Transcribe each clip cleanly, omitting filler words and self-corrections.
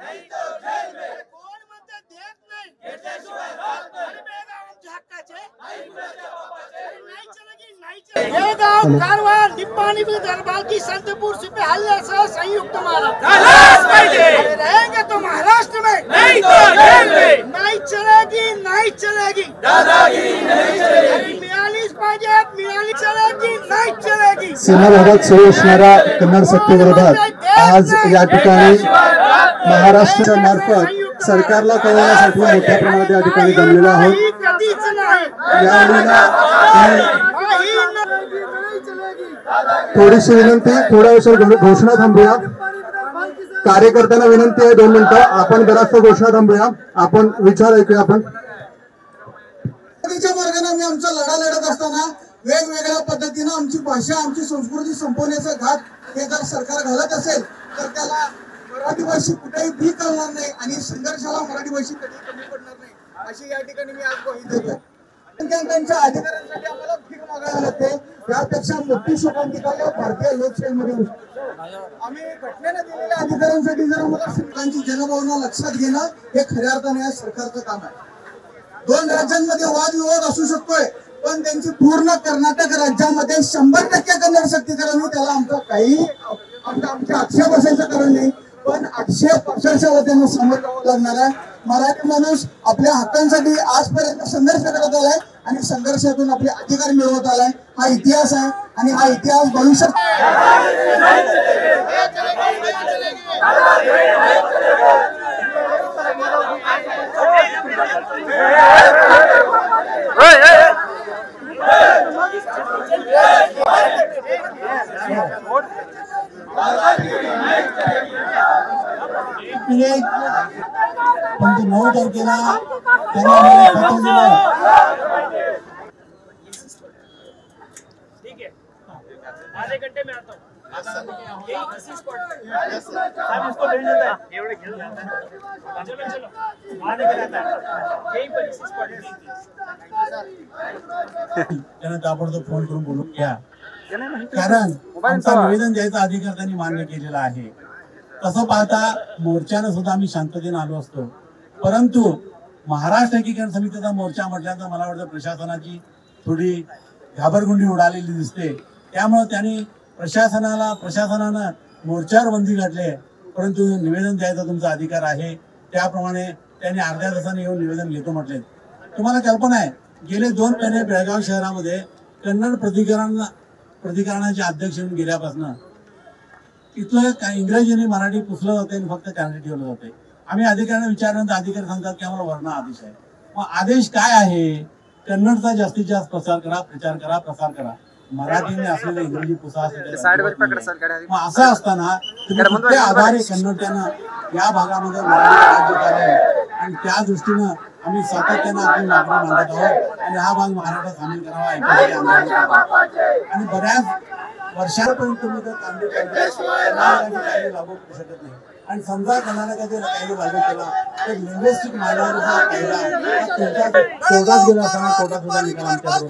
नहीं तो जेल में। कोण म्हणते देत नाही घेतल्याशिवाय राहत नाही। अरे बेगाव आमच्या हक्काचे नाही कुणाच्या बापाचे। नहीं चलेगी नहीं चलेगी। ये गांव कारवार निप्पाणी में दरबार की संतपुर सिपे हल्ले से संयुक्त मारा रहेंगे तो महाराष्ट्र में नहीं तो जेल में। नहीं चलेगी नहीं चलेगी दादागिरी नहीं चलेगी। मिळालीच पाहिजे मिळाली चलेगी नहीं चलेगी। सीमा भागात सुरू असणाऱ्या कन्नड सत्तेविरोधात आज या ठिकाणी महाराष्ट्र मार्फत सरकारला कळवण्यासाठी मोठ्या प्रमाणात या ठिकाणी जमलेलो आहोत। थोडीशी विनंती, थोडा वेळ घोषणा थांबूया। कार्यकर्त्यांना विनंती आहे 2 मिनिटं आपण बराचसा घोषणा थांबूया, आपण विचार ऐकूया। आपण मार्गाने आम्ही आमचा लढा लढत असताना वेगवेगळ्या पद्धतीने आमची भाषा आमची संस्कृती संपवण्याचा घात हे जर सरकार घालत असेल तर त्याला मराठी भाषी कुठेही भी करणार नाही आणि संघर्षाला मराठी भाषी कधी कमी पडणार नाही अशी या ठिकाणी मी आज ग्वाही देतो। त्यांच्या अधिकाऱ्यांसाठी आम्हाला भीक मागायला लागते, त्यापेक्षा मोठी शोकांतिका भारतीय लोकशाहीमध्ये आम्ही घटनेने दिलेल्या अधिकाऱ्यांसाठी जर आम्हाला सरकारची जनभावना लक्षात घेणं हे खऱ्या अर्थाने या सरकारचं काम आहे। 2 राज्यांमध्ये वादविवाद असू शकतोय पण त्यांची पूर्ण कर्नाटक राज्यामध्ये 100% कन्नड सक्तीकरण त्याला आमचा काही आमच्या आक्षेप असायचं कारण नाही, पण आक्षेप अक्षरशः त्यांना समोर जावं लागणार आहे। मराठी माणूस आपल्या हक्कांसाठी आजपर्यंत संघर्ष करत आलाय आणि संघर्षातून आपले अधिकार मिळवत आलाय। हा इतिहास आहे आणि हा इतिहास भविष्यात पण 9 तारखेला त्यांना ठीक है आधे घंटे में आता हूँ। इसको भेज देता है एवढे खेल जाता है। चलो चलो आधे घंटे आता है यही पर इसी स्पॉट त्यांना ताबडतोब फोन करून बोलून घ्या, कारण आमचा निवेदन द्यायचा अधिकार त्यांनी मान्य केलेला आहे। तसं पाहता मोर्चाने सुद्धा आम्ही शांततेने आलो असतो, परंतु महाराष्ट्र एकीकरण समितीचा मोर्चा म्हटल्यानंतर मला वाटतं प्रशासनाची थोडी घाबरगुंडी उडालेली दिसते। त्यामुळे त्यांनी प्रशासनानं मोर्चावर बंदी घातली, परंतु निवेदन द्यायचा तुमचा अधिकार आहे त्याप्रमाणे त्यांनी अर्ध्या तासाने येऊन निवेदन घेतो म्हटले। तुम्हाला कल्पना आहे गेले 2 महिने बेळगाव शहरामध्ये कन्नड प्राधिकरणाचे अध्यक्ष येऊन गेल्यापासून इथलं इंग्रजी आणि मराठी पुसलं जाते आणि फक्त कन्नड ठेवलं जाते। आम्ही अधिकाऱ्यांना विचारल्यानंतर अधिकारी सांगतात की आम्हाला वर्ण आदेश आहे। मग आदेश काय आहे? कन्नडचा जास्तीत जास्त प्रचार करा, प्रसार करा। मराठीने असलेलं इंग्रजी पुसा मग असं असताना तुम्ही आधारे कन्नडच्यानं या भागामध्ये राज्य चालू आणि त्या दृष्टीनं आम्ही सातत्यानं आपली मागणी मांडत आहोत आणि हा भाग महाराष्ट्रात सामील करावा आणि बऱ्याच वर्षापर्यंत तुम्ही जर कांदे कायदे लागू करू शकत नाही आणि समजा कर्नाटकातील कायदे लागू केला तर लिंग्विस्टिक मायनॉरिटीचा कायदा तुमच्या कोर्टात गेला असताना कोर्टात सुद्धा निकाल आमच्या बरोबर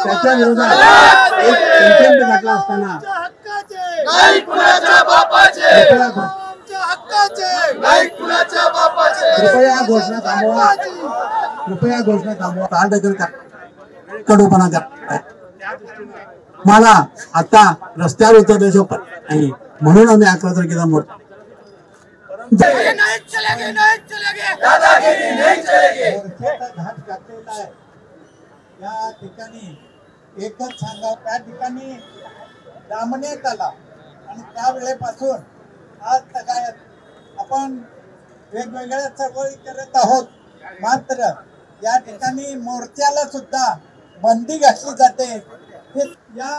त्याच्या विरोधात एक कंटेम्प्ट घातला असताना कृपया घोषणा थांबवा, कृपया घोषणा थांबवा। कडूपणा करताय मला आता रस्त्यावर उतरल्याचे नाही म्हणून आम्ही 11 तारखेला मोर्चा या ठिकाणी एकच सांगा, त्या ठिकाणी दामण्यात आला आणि त्यावेळेपासून आज सगळ्यात आपण वेगवेगळ्या चळवळी करत आहोत, मात्र या ठिकाणी मोर्चाला सुद्धा बंदी घातली जाते। या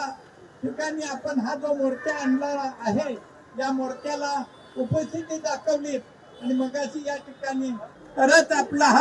ठिकाणी आपण हा जो मोर्चा आणला आहे या मोर्चाला उपस्थिती दाखवली आणि मगाशी या ठिकाणी तरच आपला हा